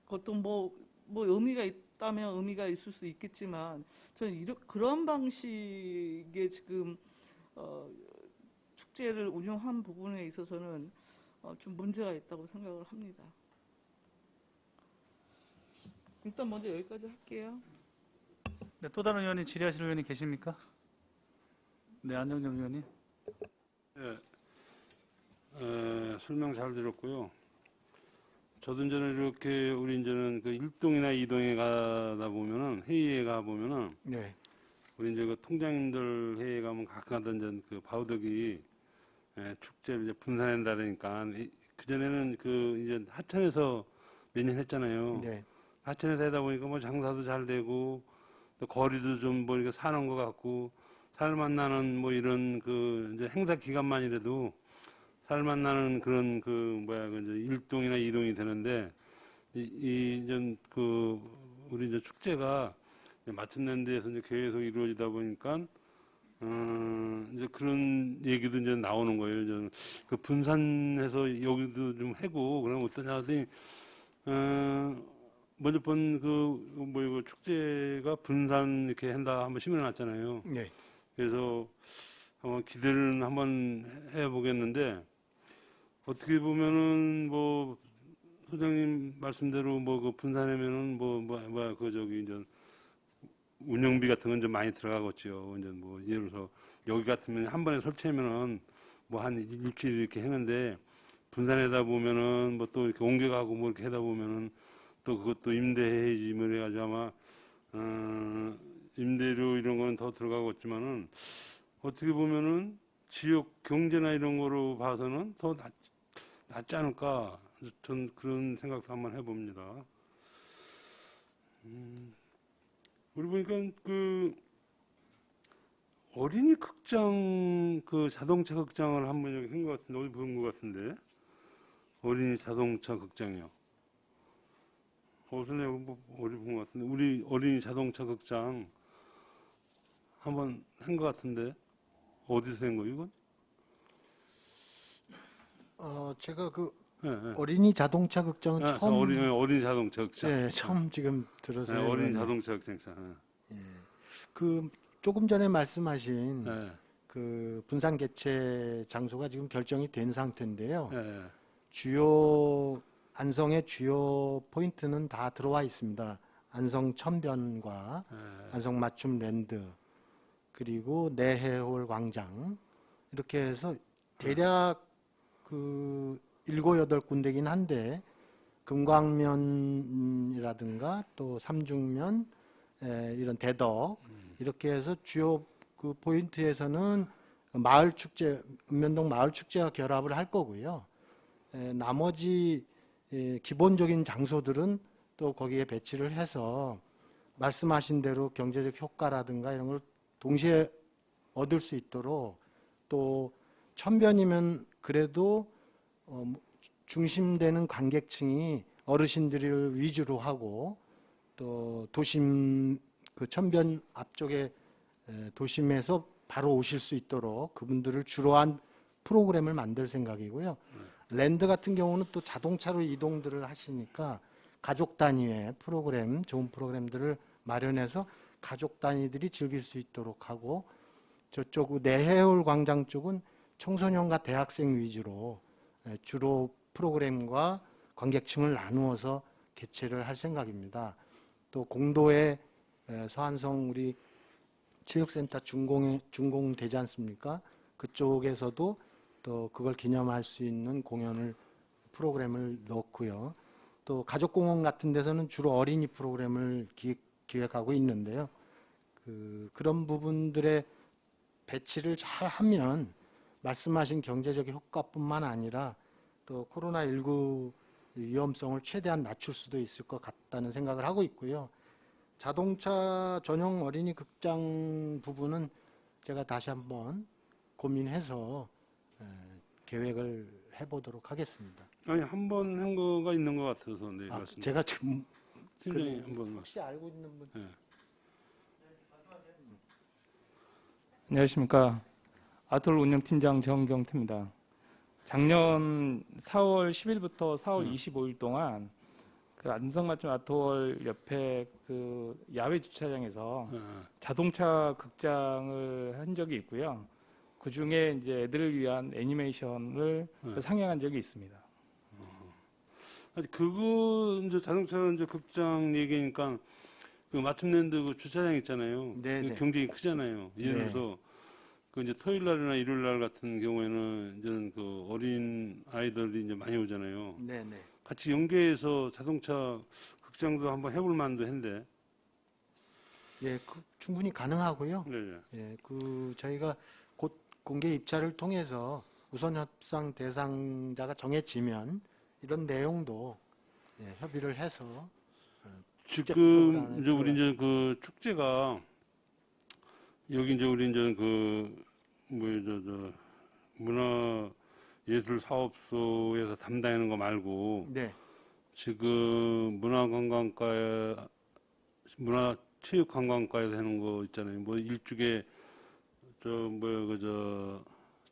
Speaker 4: 것도 뭐 의미가 있다면 의미가 있을 수 있겠지만 저는 그런 방식의 지금 축제를 운영한 부분에 있어서는 좀 문제가 있다고 생각을 합니다. 일단 먼저 여기까지 할게요.
Speaker 1: 네, 또 다른 의원이 질의하실 의원이 계십니까? 네, 안정정 의원님.
Speaker 6: 예, 설명 잘 들었고요. 저도 이제는 이렇게 우리 이제는 그 1동이나 2동에 가다 보면은 회의에 가 보면은
Speaker 2: 네.
Speaker 6: 우리 이제 그 통장님들 회의에 가면 가끔가다 이제 그 바우덕이 축제를 이제 분산한다니까 그 전에는 그 이제 하천에서 몇 년 했잖아요.
Speaker 2: 네.
Speaker 6: 하천에서 하다 보니까 뭐 장사도 잘 되고 또 거리도 좀 뭐 이렇게 사는 것 같고 살 만나는 뭐 이런 그 이제 행사 기간만이라도 살 만나는 그런 그 뭐야 그 이제 1동이나 2동이 되는데 이전 그 우리 이제 축제가 이제 마침내 데에서 이제 계속 이루어지다 보니까 이제 그런 얘기도 이제 나오는 거예요. 이제 그 분산해서 여기도 좀 해고 그러면 어떠냐 하더니 먼저 본 뭐 이거 축제가 분산 이렇게 한다 한번 신문에 났잖아요.
Speaker 2: 네.
Speaker 6: 그래서 한번 기대를 한번 해보겠는데 어떻게 보면은 뭐 소장님 말씀대로 뭐 그 분산하면은 그 저기 이제 운영비 같은 건 좀 많이 들어가겠죠. 이제 뭐 예를 들어서 여기 같으면 한 번에 설치하면은 뭐 한 일주일 이렇게 했는데 분산하다 보면은 뭐 또 이렇게 옮겨가고 뭐 이렇게 하다 보면은 또 그것도 임대해야지 뭐 해가지고 아마 임대료 이런 거는 더 들어가겠지만은 어떻게 보면은 지역 경제나 이런 거로 봐서는 더 낫지 않을까 전 그런 생각도 한번 해봅니다. 우리 보니까 그 어린이 극장 그 자동차 극장을 한번 여기 한 것 같은데 어디 본 것 같은데 어린이 자동차 극장이요. 어디서 내가 뭐 어디 본 것 같은데 우리 어린이 자동차 극장 한번 한 것 같은데 어디서 한 거 이건?
Speaker 2: 제가 그
Speaker 6: 예, 예.
Speaker 2: 어린이 자동차 극장은
Speaker 6: 아,
Speaker 2: 처음
Speaker 6: 어린이 자동차 극장.
Speaker 2: 네, 처음 지금 들어서요.
Speaker 6: 네, 어린이
Speaker 2: 의원님.
Speaker 6: 자동차 극장.
Speaker 2: 그 조금 전에 말씀하신
Speaker 6: 예,
Speaker 2: 그 분산 개최 장소가 지금 결정이 된 상태인데요.
Speaker 6: 예,
Speaker 2: 안성의 주요 포인트는 다 들어와 있습니다. 안성 천변과
Speaker 6: 예.
Speaker 2: 안성 맞춤 랜드 그리고 내해홀 광장 이렇게 해서 대략 그 7, 8군데긴 한데 금광면이라든가 또 삼중면 이런 대덕 이렇게 해서 주요 그 포인트에서는 마을 축제 읍면동 마을 축제와 결합을 할 거고요. 나머지 기본적인 장소들은 또 거기에 배치를 해서 말씀하신 대로 경제적 효과라든가 이런 걸 동시에 얻을 수 있도록 또 천변이면 그래도 중심되는 관객층이 어르신들을 위주로 하고 또 도심 그 천변 앞쪽에 도심에서 바로 오실 수 있도록 그분들을 주로 한 프로그램을 만들 생각이고요. 랜드 같은 경우는 또 자동차로 이동들을 하시니까 가족 단위의 프로그램, 좋은 프로그램들을 마련해서 가족 단위들이 즐길 수 있도록 하고 저쪽 내해울 광장 쪽은 청소년과 대학생 위주로 주로 프로그램과 관객층을 나누어서 개최를 할 생각입니다. 또 공도에 서안성 우리 체육센터 준공되지 않습니까? 그쪽에서도 또 그걸 기념할 수 있는 공연을 프로그램을 넣고요. 또 가족공원 같은 데서는 주로 어린이 프로그램을 기획하고 있는데요. 그런 부분들의 배치를 잘 하면 말씀하신 경제적 효과뿐만 아니라 또 코로나19 위험성을 최대한 낮출 수도 있을 것 같다는 생각을 하고 있고요. 자동차 전용 어린이 극장 부분은 제가 다시 한번 고민해서 계획을 해보도록 하겠습니다.
Speaker 6: 아니 한 번 한 거가 있는 것 같아서 네, 말씀.
Speaker 2: 제가 지금
Speaker 6: 팀장님 한번 말씀.
Speaker 2: 혹시 알고 있는 분?
Speaker 6: 네.
Speaker 7: 안녕하십니까. 아톨 운영팀장 정경태입니다. 작년 4월 10일부터 4월 25일 동안 그 안성맞춤 아톨 옆에 그 야외 주차장에서 자동차 극장을 한 적이 있고요. 그 중에 이제 애들을 위한 애니메이션을 상영한 적이 있습니다.
Speaker 6: 아니 그거 이제 자동차 이제 극장 얘기니까 그 맞춤랜드 그 주차장 있잖아요.
Speaker 2: 네네.
Speaker 6: 그 경쟁이 크잖아요. 예를
Speaker 2: 네.
Speaker 6: 들어서 그 이제 토요일 날이나 일요일 날 같은 경우에는 이제는 그 어린 아이들이 이제 많이 오잖아요.
Speaker 2: 네네.
Speaker 6: 같이 연계해서 자동차 극장도 한번 해볼 만도 했는데.
Speaker 2: 예, 충분히 가능하고요.
Speaker 6: 네.
Speaker 2: 예, 저희가 곧 공개 입찰을 통해서 우선 협상 대상자가 정해지면 이런 내용도 협의를 해서
Speaker 6: 지금 이제 우리 이제 그 축제가 여기 이제 우리 이제 그 저 문화예술사업소에서 담당하는 거 말고
Speaker 2: 네,
Speaker 6: 지금 문화체육관광과에서 하는 거 있잖아요. 뭐 일주에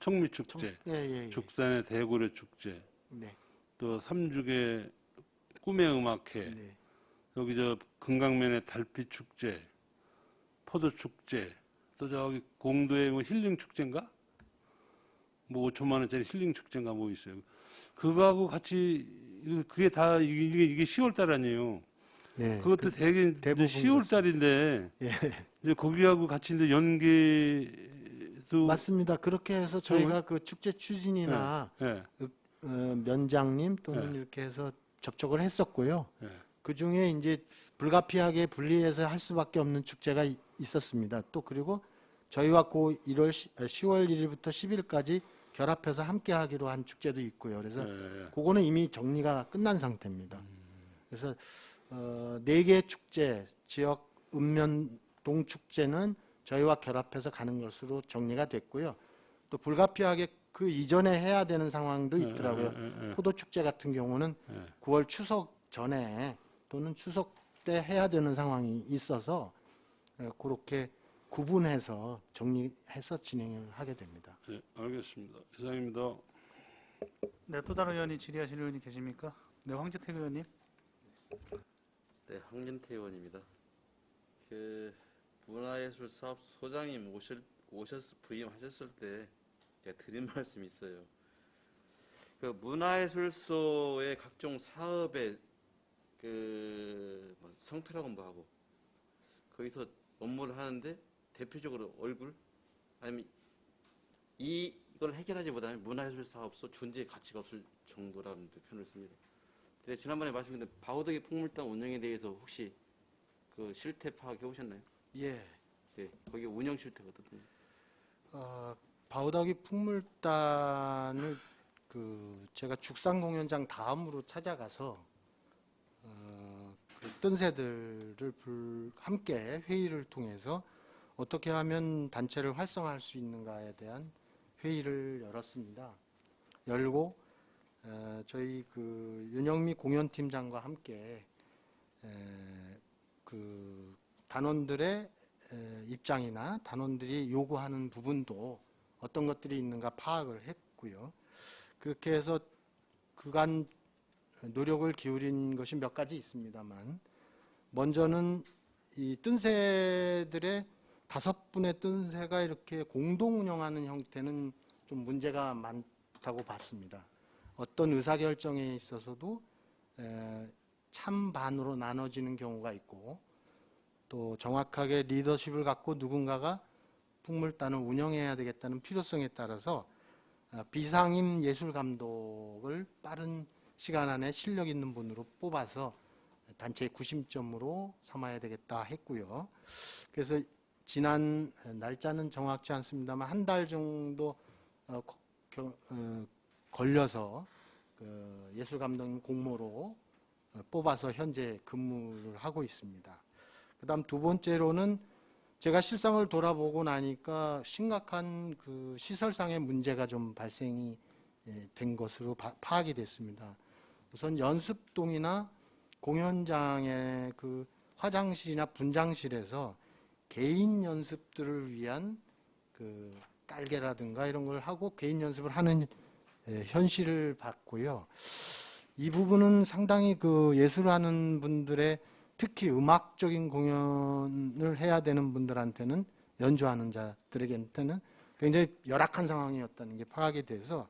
Speaker 6: 청미축제,
Speaker 2: 예.
Speaker 6: 죽산의 대구려 축제,
Speaker 2: 네,
Speaker 6: 또 삼죽의 꿈의 음악회,
Speaker 2: 네.
Speaker 6: 여기 저 금강면의 달빛 축제, 포도 축제, 또 저기 공도의 뭐 힐링 축제인가? 뭐 5천만 원짜리 힐링 축제인가 뭐 있어요. 그거하고 같이 그게 다 이게 10월 달 아니에요.
Speaker 2: 네,
Speaker 6: 그것도 되게 이제
Speaker 2: 대부분
Speaker 6: 10월 달인데
Speaker 2: 예,
Speaker 6: 이제 거기하고 같이 이제 연계도
Speaker 2: 맞습니다. 그렇게 해서 저희가 그 축제 추진이나
Speaker 6: 예.
Speaker 2: 면장님 또는 이렇게 해서 접촉을 했었고요.
Speaker 6: 예.
Speaker 2: 그 중에 이제 불가피하게 분리해서 할 수밖에 없는 축제가 있었습니다. 또 그리고 저희와 그 10월 1일부터 10일까지 결합해서 함께 하기로 한 축제도 있고요. 그래서
Speaker 6: 예.
Speaker 2: 그거는 이미 정리가 끝난 상태입니다. 그래서 4개 축제, 지역 읍면동 축제는 저희와 결합해서 가는 것으로 정리가 됐고요. 또 불가피하게 그 이전에 해야 되는 상황도 있더라고요. 포도 축제 같은 경우는 9월 추석 전에 또는 추석 때 해야 되는 상황이 있어서 그렇게 구분해서 정리해서 진행을 하게 됩니다.
Speaker 6: 네, 알겠습니다. 이상입니다.
Speaker 1: 네, 또 다른 의원이 질의하실 의원이 계십니까? 네, 황재택 의원님.
Speaker 8: 네, 황진태 의원입니다. 그 문화예술사업소장님 부임하셨을 때 제가 드린 말씀이 있어요. 그 문화예술소의 각종 사업의 그 성토라고도 하고 거기서 업무를 하는데 대표적으로 얼굴 아니면 이걸 해결하지보다는 문화예술사업소 존재의 가치가 없을 정도라는 표현을 씁니다. 제가 지난번에 말씀드린 바우더기 풍물당 운영에 대해서 혹시 그 실태 파악해 오셨나요?
Speaker 2: 예.
Speaker 8: 네, 거기 운영 실태가 어떻습니까?
Speaker 2: 바우더기 풍물단을 제가 죽상 공연장 다음으로 찾아가서 그 뜬새들을 함께 회의를 통해서 어떻게 하면 단체를 활성화할 수 있는가에 대한 회의를 열었습니다. 열고 저희 그 윤영미 공연팀장과 함께 그 단원들의 입장이나 단원들이 요구하는 부분도 어떤 것들이 있는가 파악을 했고요. 그렇게 해서 그간 노력을 기울인 것이 몇 가지 있습니다만, 먼저는 이 뜬새들의 5분의 뜬새가 이렇게 공동 운영하는 형태는 좀 문제가 많다고 봤습니다. 어떤 의사결정에 있어서도 찬반으로 나눠지는 경우가 있고, 또 정확하게 리더십을 갖고 누군가가 풍물단을 운영해야 되겠다는 필요성에 따라서 비상임 예술감독을 빠른 시간 안에 실력 있는 분으로 뽑아서 단체의 구심점으로 삼아야 되겠다 했고요. 그래서 지난 날짜는 정확치 않습니다만 한 달 정도 걸려서 그 예술감독 공모로 뽑아서 현재 근무를 하고 있습니다. 그 다음 두 번째로는 제가 실상을 돌아보고 나니까 심각한 그 시설상의 문제가 좀 발생이 된 것으로 파악이 됐습니다. 우선 연습동이나 공연장의 그 화장실이나 분장실에서 개인 연습들을 위한 그 깔개라든가 이런 걸 하고 개인 연습을 하는 현실을 봤고요. 이 부분은 상당히 그 예술하는 분들의, 특히 음악적인 공연을 해야 되는 분들한테는, 연주하는 자들에게는 굉장히 열악한 상황이었다는 게 파악이 돼서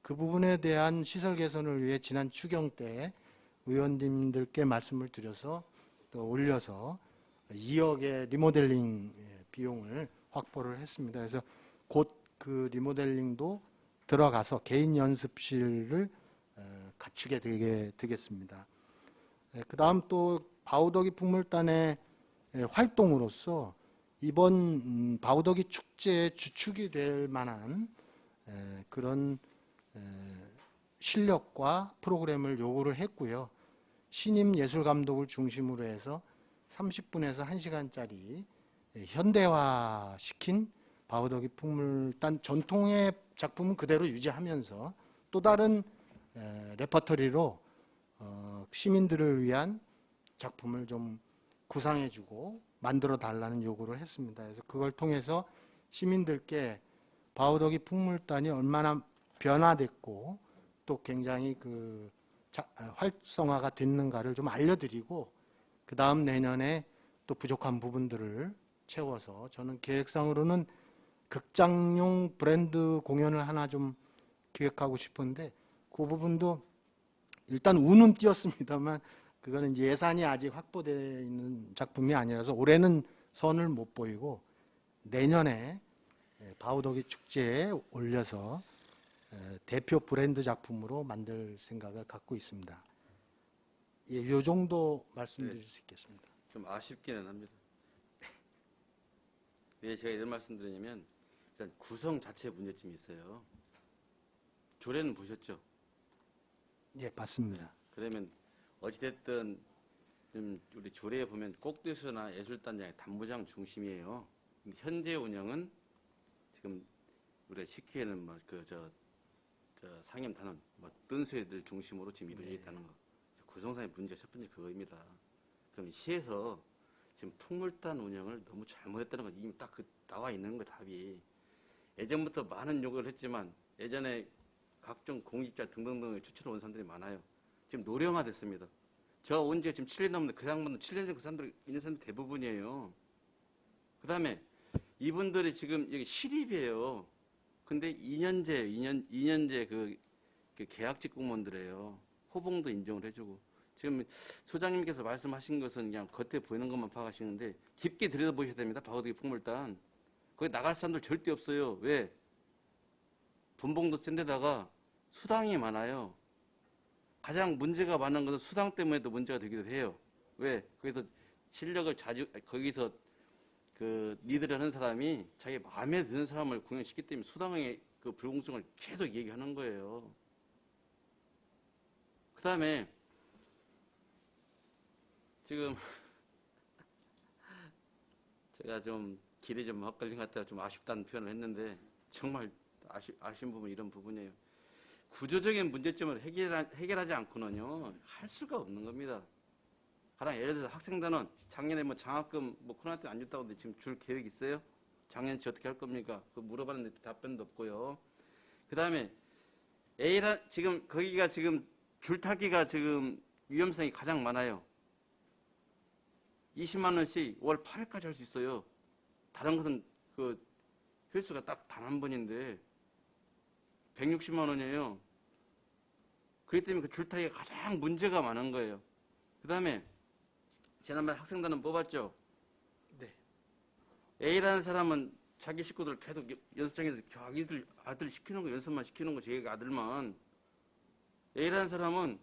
Speaker 2: 그 부분에 대한 시설 개선을 위해 지난 추경 때 의원님들께 말씀을 드려서 또 올려서 2억의 리모델링 비용을 확보를 했습니다. 그래서 곧 그 리모델링도 들어가서 개인 연습실을 갖추게 되겠습니다. 그 다음 또 바우더기 풍물단의 활동으로서 이번 바우더기 축제의 주축이 될 만한 그런 실력과 프로그램을 요구를 했고요. 신임 예술감독을 중심으로 해서 30분에서 1시간짜리 현대화시킨 바우더기 풍물단 전통의 작품은 그대로 유지하면서 또 다른 레퍼토리로 시민들을 위한 작품을 좀 구상해주고 만들어 달라는 요구를 했습니다. 그래서 그걸 통해서 시민들께 바우더기 풍물단이 얼마나 변화됐고 또 굉장히 그 활성화가 됐는가를 좀 알려드리고, 그 다음 내년에 또 부족한 부분들을 채워서, 저는 계획상으로는 극장용 브랜드 공연을 하나 좀 기획하고 싶은데, 그 부분도 일단 운은 띄었습니다만 그거는 예산이 아직 확보되어 있는 작품이 아니라서 올해는 선을 못 보이고 내년에 바우더기 축제에 올려서 대표 브랜드 작품으로 만들 생각을 갖고 있습니다. 예, 이 정도 말씀드릴 수 있겠습니다.
Speaker 8: 좀 아쉽기는 합니다. 왜 제가 이런 말씀드리냐면, 일단 구성 자체 문제점이 있어요. 조례는 보셨죠?
Speaker 2: 예, 맞습니다.
Speaker 8: 그러면 어찌됐든 좀 우리 조례에 보면 꼭대수나 예술단장의 단무장 중심이에요. 근데 현재 운영은 지금 우리가 시키에는 뭐 저 상임 단원, 뭐 뜬수애들 중심으로 지금 이루어져 있다는 거. 구성상의 문제 첫 번째 그거입니다. 그럼 시에서 지금 풍물단 운영을 너무 잘못했다는 거 이미 딱 나와 있는 거 답이. 예전부터 많은 요구를 했지만 예전에 각종 공직자 등등등을 추천해 온 사람들이 많아요. 지금 노령화됐습니다. 저 온 지가 지금 7년 넘는데 그 양반은 7년 전 그 사람들 있는 사람들 대부분이에요. 그 다음에 이분들이 지금 여기 실입이에요. 근데 2년제 그 계약직 공무원들이에요. 호봉도 인정을 해주고. 지금 소장님께서 말씀하신 것은 그냥 겉에 보이는 것만 파악하시는데 깊게 들여다보셔야 됩니다. 바우더기 풍물단. 거기 나갈 사람들 절대 없어요. 왜? 분봉도 센 데다가 수당이 많아요. 가장 문제가 많은 것은 수당 때문에도 문제가 되기도 해요. 왜? 거기서 실력을 거기서 그 리드를 하는 사람이 자기 마음에 드는 사람을 공연시키기 때문에 수당의 그 불공정을 계속 얘기하는 거예요. 그 다음에 지금 제가 좀 길이 좀 헛갈린 것 같아서 좀 아쉽다는 표현을 했는데 정말 아쉬운 부분 이런 부분이에요. 구조적인 문제점을 해결하지 않고는요 할 수가 없는 겁니다. 가령 예를 들어서 학생단원 작년에 뭐 장학금 뭐 코로나 때문에 안 줬다고 하는데 지금 줄 계획 있어요? 작년치 어떻게 할 겁니까? 그거 물어봤는데 답변도 없고요. 그 다음에 A란 지금 거기가 지금 줄타기가 지금 위험성이 가장 많아요. 20만 원씩 월 8회까지 할 수 있어요. 다른 것은 그 횟수가 딱 단 한 번인데 160만 원이에요. 그렇기 때문에 그 줄타기가 가장 문제가 많은 거예요. 그 다음에 지난번에 학생단은 뽑았죠.
Speaker 2: 네.
Speaker 8: A라는 사람은 자기 식구들 계속 연습장에서 아들 시키는 거 연습만 시키는 거 자기 아들만. A라는 사람은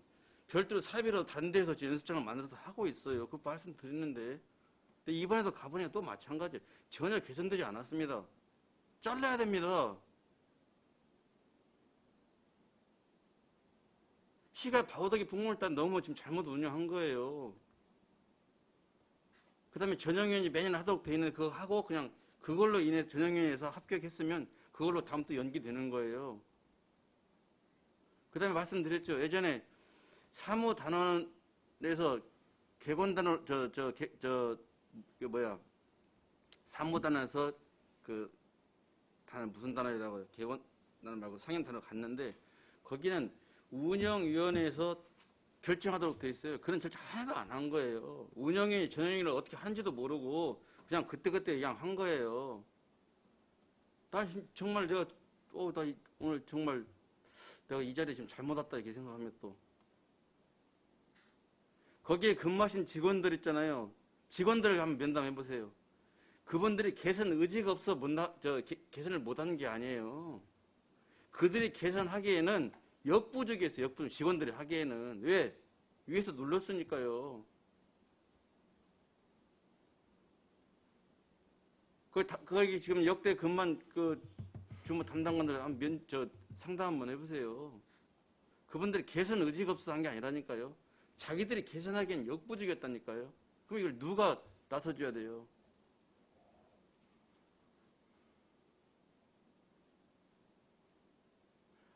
Speaker 8: 별도로 사비로 다른 데서 연습장을 만들어서 하고 있어요. 그 말씀 드렸는데. 근데 이번에도 가보니까 또 마찬가지예요. 전혀 개선되지 않았습니다. 잘라야 됩니다. 시가 바우덕이 북물단 너무 지금 잘못 운영한 거예요. 그 다음에 전형위원이 매년 하도록 돼 있는 그거 하고 그냥 그걸로 인해 전형위원회에서 합격했으면 그걸로 다음 또 연기되는 거예요. 그 다음에 말씀드렸죠. 예전에 사무단원에서 개건단원, 사무단원에서 무슨 단원이라고 해요? 개건단원 말고 상임단원 갔는데 거기는 운영위원회에서 결정하도록 돼 있어요. 그런 절차 하나도 안 한 거예요. 운영위, 전형위를 어떻게 하는지도 모르고 그냥 그때그때 그냥 한 거예요. 나 정말 나 오늘 정말 내가 이 자리에 지금 잘못 왔다 이렇게 생각하면 또 거기에 근무하신 직원들 있잖아요. 직원들을 한번 면담해 보세요. 그분들이 개선 의지가 없어 개선을 못하는 게 아니에요. 그들이 개선하기에는 역부족이었어요. 역부족 직원들이 하기에는 왜 위에서 눌렀으니까요. 거기 지금 역대 근무한 그 주무 담당관들 상담 한번 해보세요. 그분들이 개선 의지가 없어서 한 게 아니라니까요. 자기들이 개선하기엔 역부족이었다니까요. 그럼 이걸 누가 나서줘야 돼요?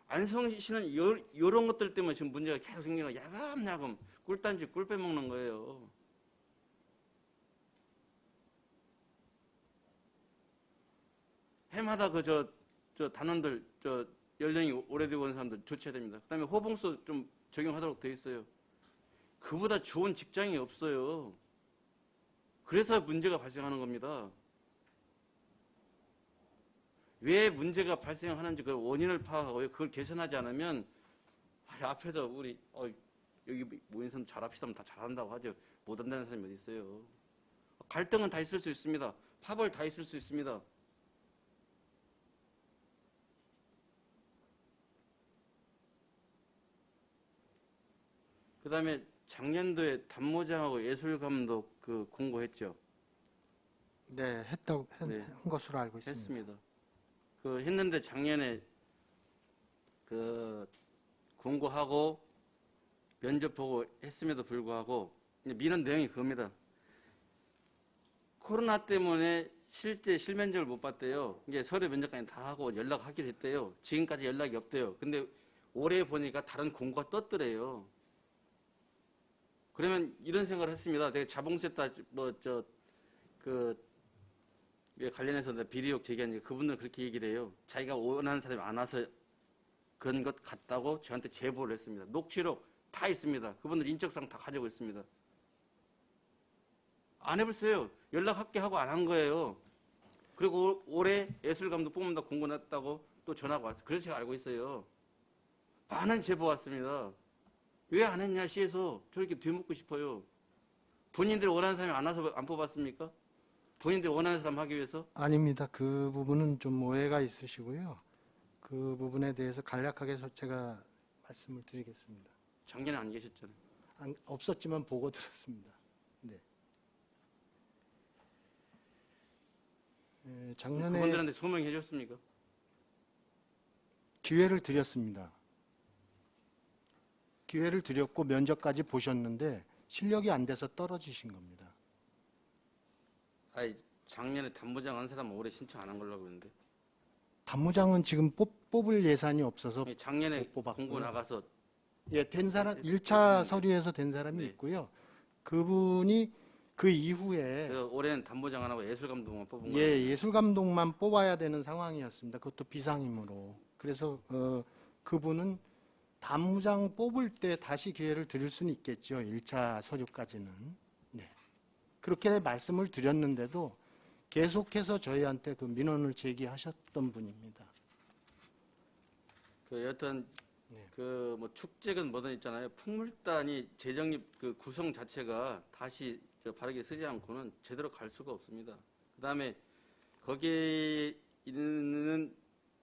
Speaker 8: 안성시 씨는 이런 것들 때문에 지금 문제가 계속 생기는 거예요. 야금야금 꿀단지 꿀 빼먹는 거예요. 해마다 단원들 연령이 오래되고 온 사람들 조치해야 됩니다. 그다음에 호봉수 좀 적용하도록 돼 있어요. 그보다 좋은 직장이 없어요. 그래서 문제가 발생하는 겁니다. 왜 문제가 발생하는지 그 원인을 파악하고요. 그걸 개선하지 않으면 앞에서 우리 여기 모인 사람 잘합시다 하면 다 잘한다고 하죠. 못한다는 사람이 어디 있어요. 갈등은 다 있을 수 있습니다. 파벌 다 있을 수 있습니다. 그 다음에 작년도에 단모장하고 예술감독 공고했죠.
Speaker 2: 네,
Speaker 8: 네.
Speaker 2: 한 것으로 알고 있습니다.
Speaker 8: 했습니다. 했는데 작년에 공고하고 면접 보고 했음에도 불구하고 미는 내용이 그겁니다. 코로나 때문에 실제 실면접을 못 봤대요. 이제 서류 면접까지 다 하고 연락하기로 했대요. 지금까지 연락이 없대요. 근데 올해 보니까 다른 공고가 떴더래요. 그러면 이런 생각을 했습니다. 내가 자봉세타 관련해서 비리의혹 제기하니까 그분들은 그렇게 얘기를 해요. 자기가 원하는 사람이 안 와서 그런 것 같다고 저한테 제보를 했습니다. 녹취록 다 있습니다. 그분들 인적사항 다 가지고 있습니다. 안 해봤어요. 연락할게 하고 안 한 거예요. 그리고 올해 예술감독 뽑는다 공고 났다고 또 전화가 왔어요. 그래서 제가 알고 있어요. 많은 제보 왔습니다. 왜 안 했냐 시에서 저렇게 뒤묻고 싶어요. 본인들이 원하는 사람이 안 와서 안 뽑았습니까? 본인들이 원하는 사람 하기 위해서?
Speaker 2: 아닙니다. 그 부분은 좀 오해가 있으시고요. 그 부분에 대해서 간략하게 제가 말씀을 드리겠습니다.
Speaker 8: 작년에 안 계셨잖아요.
Speaker 2: 없었지만 보고 들었습니다. 네. 작년에
Speaker 8: 그분들한테 소명해 줬습니까?
Speaker 2: 기회를 드렸습니다. 기회를 드렸고 면접까지 보셨는데 실력이 안 돼서 떨어지신 겁니다.
Speaker 8: 아니 작년에 단부장 한 사람은 올해 신청 안 한 걸로 알고 있는데.
Speaker 2: 단무장은 지금 뽑을 예산이 없어서
Speaker 8: 작년에
Speaker 2: 못 뽑았고요.
Speaker 8: 공고 나가서
Speaker 2: 예, 된 사람
Speaker 8: 네,
Speaker 2: 1차
Speaker 8: 네.
Speaker 2: 서류에서 된 사람이
Speaker 8: 네.
Speaker 2: 있고요. 그분이 그 이후에
Speaker 8: 그래서 올해는 단부장 안 하고 예술 감독만 뽑은
Speaker 2: 예,
Speaker 8: 거예요.
Speaker 2: 예술 감독만 뽑아야 되는 상황이었습니다. 그것도 비상임으로. 그래서 그분은 단무장 뽑을 때 다시 기회를 드릴 수는 있겠죠. 1차 서류까지는. 네. 그렇게 말씀을 드렸는데도 계속해서 저희한테 그 민원을 제기하셨던 분입니다.
Speaker 8: 그 여튼
Speaker 2: 네.
Speaker 8: 그 뭐 축제건 뭐든 있잖아요. 풍물단이 재정립 그 구성 자체가 다시 바르게 쓰지 않고는 제대로 갈 수가 없습니다. 그다음에 거기에 있는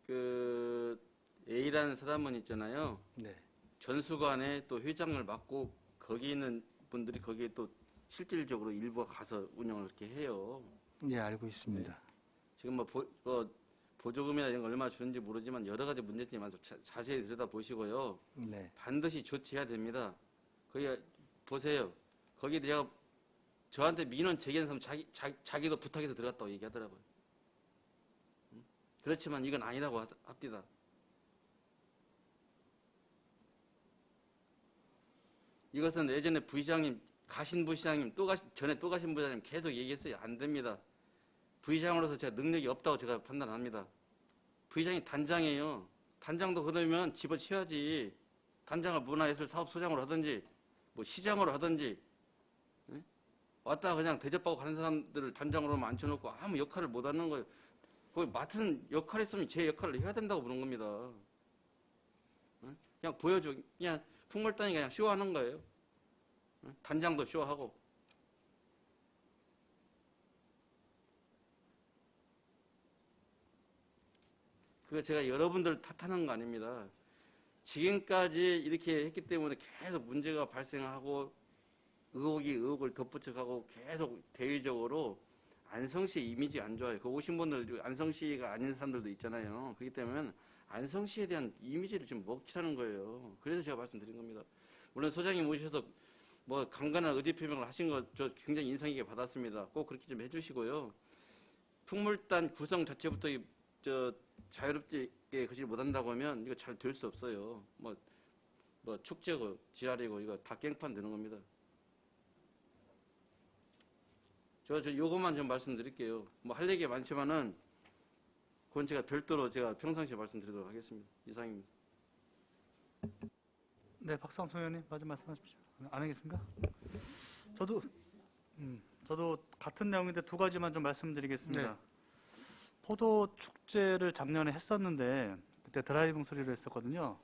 Speaker 8: 그 A라는 사람은 있잖아요.
Speaker 2: 네.
Speaker 8: 전수관에 또 회장을 맡고 거기 있는 분들이 거기에 또 실질적으로 일부가 가서 운영을 이렇게 해요.
Speaker 2: 네, 알고 있습니다.
Speaker 8: 지금 뭐 보조금이나 이런 거 얼마 주는지 모르지만 여러 가지 문제점이 많아서 자세히 들여다보시고요.
Speaker 2: 네.
Speaker 8: 반드시 조치해야 됩니다. 거기 보세요. 거기에 내가 저한테 민원 제기하는 사람 자기도 부탁해서 들어갔다고 얘기하더라고요. 그렇지만 이건 아니라고 합디다. 이것은 예전에 부시장님, 가신 부시장님, 전에 또 가신 부시장님 계속 얘기했어요. 안 됩니다. 부시장으로서 제가 능력이 없다고 제가 판단합니다. 부시장이 단장이에요. 단장도 그러면 집어치워야지. 단장을 문화예술사업소장으로 하든지, 뭐 시장으로 하든지, 예? 왔다가 그냥 대접받고 가는 사람들을 단장으로만 앉혀놓고 아무 역할을 못 하는 거예요. 거기 맡은 역할이 있으면 제 역할을 해야 된다고 보는 겁니다. 예? 그냥 보여줘. 그냥 풍물단이 그냥 쇼하는 거예요. 예? 단장도 쇼하고. 그거 제가 여러분들 탓하는 거 아닙니다. 지금까지 이렇게 했기 때문에 계속 문제가 발생하고 의혹이 의혹을 덧붙여가고 계속 대외적으로 안성시 이미지 안 좋아요. 그 오신 분들 안성시가 아닌 사람들도 있잖아요. 그렇기 때문에 안성시에 대한 이미지를 지금 먹칠하는 거예요. 그래서 제가 말씀드린 겁니다. 물론 소장님 오셔서 뭐 강간한 의지 표명을 하신 거 저 굉장히 인상 깊게 받았습니다. 꼭 그렇게 좀 해주시고요. 풍물단 구성 자체부터 자유롭게 거치를 못한다고 하면 이거 잘 될 수 없어요. 뭐 축제고 지랄이고 이거 다 깽판 되는 겁니다. 저 요것만 좀 말씀드릴게요. 뭐 할 얘기가 많지만은 그건 제가 별도로 제가 평상시에 말씀드리도록 하겠습니다. 이상입니다.
Speaker 1: 네, 박상수 의원님 마지막 말씀하십시오. 안 하겠습니까? 저도 같은 내용인데 두 가지만 좀 말씀드리겠습니다.
Speaker 2: 네.
Speaker 1: 포도 축제를 작년에 했었는데 그때 드라이빙 스루로 했었거든요.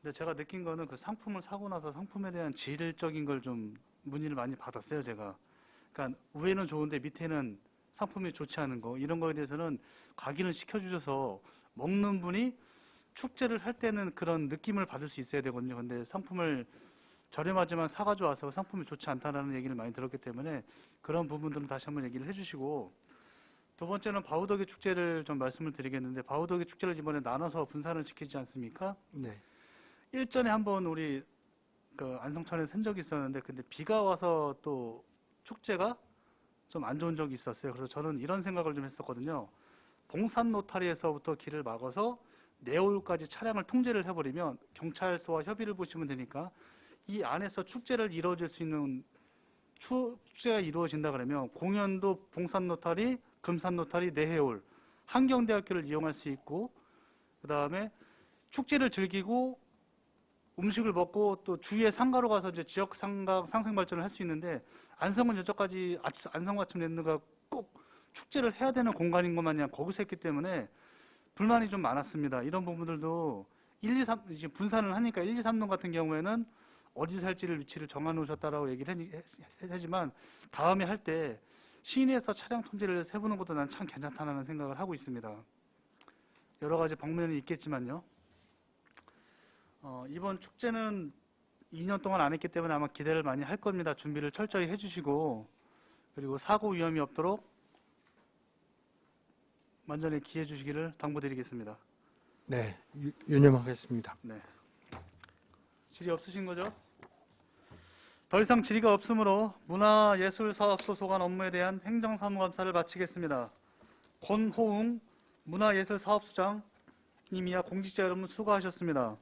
Speaker 1: 근데 제가 느낀 거는 그 상품을 사고 나서 상품에 대한 질적인 걸 좀 문의를 많이 받았어요, 제가. 그러니까 위에는 좋은데 밑에는 상품이 좋지 않은 거 이런 거에 대해서는 각인을 시켜주셔서 먹는 분이 축제를 할 때는 그런 느낌을 받을 수 있어야 되거든요. 근데 상품을 저렴하지만 사가지고 와서 상품이 좋지 않다는 얘기를 많이 들었기 때문에 그런 부분들은 다시 한번 얘기를 해주시고, 두 번째는 바우더기 축제를 좀 말씀을 드리겠는데, 바우더기 축제를 이번에 나눠서 분산을 시키지 않습니까?
Speaker 2: 네.
Speaker 1: 일전에 한번 우리 그 안성천에서 한 적이 있었는데, 근데 비가 와서 또 축제가 좀 안 좋은 적이 있었어요. 그래서 저는 이런 생각을 좀 했었거든요. 봉산 노타리에서부터 길을 막아서 내홀까지 차량을 통제를 해버리면 경찰서와 협의를 보시면 되니까 이 안에서 축제를 이루어질 수 있는 축제가 이루어진다 그러면 공연도 봉산 노타리, 금산 노타리, 내해올, 한경대학교를 이용할 수 있고, 그 다음에 축제를 즐기고 음식을 먹고 또 주위에 상가로 가서 이제 지역 상가 상생 발전을 할 수 있는데, 안성은 저쪽까지 안성과 첨랜드가 꼭 축제를 해야 되는 공간인 것 마냥 거기서 했기 때문에 불만이 좀 많았습니다. 이런 부분들도 1, 2, 3 이제 분산을 하니까 1, 2, 3동 같은 경우에는 어디서 할지를 위치를 정해 놓으셨다라고 얘기를 하지만 다음에 할 때 시내에서 차량 통제를 해보는 것도 난 참 괜찮다는 생각을 하고 있습니다. 여러 가지 방면이 있겠지만요. 이번 축제는 2년 동안 안 했기 때문에 아마 기대를 많이 할 겁니다. 준비를 철저히 해주시고, 그리고 사고 위험이 없도록 완전히 기해 주시기를 당부드리겠습니다.
Speaker 2: 네, 유념하겠습니다.
Speaker 1: 네. 질의 없으신 거죠? 더 이상 질의가 없으므로 문화예술사업소 소관 업무에 대한 행정사무감사를 마치겠습니다. 권호웅 문화예술사업소장님이야 공직자 여러분 수고하셨습니다.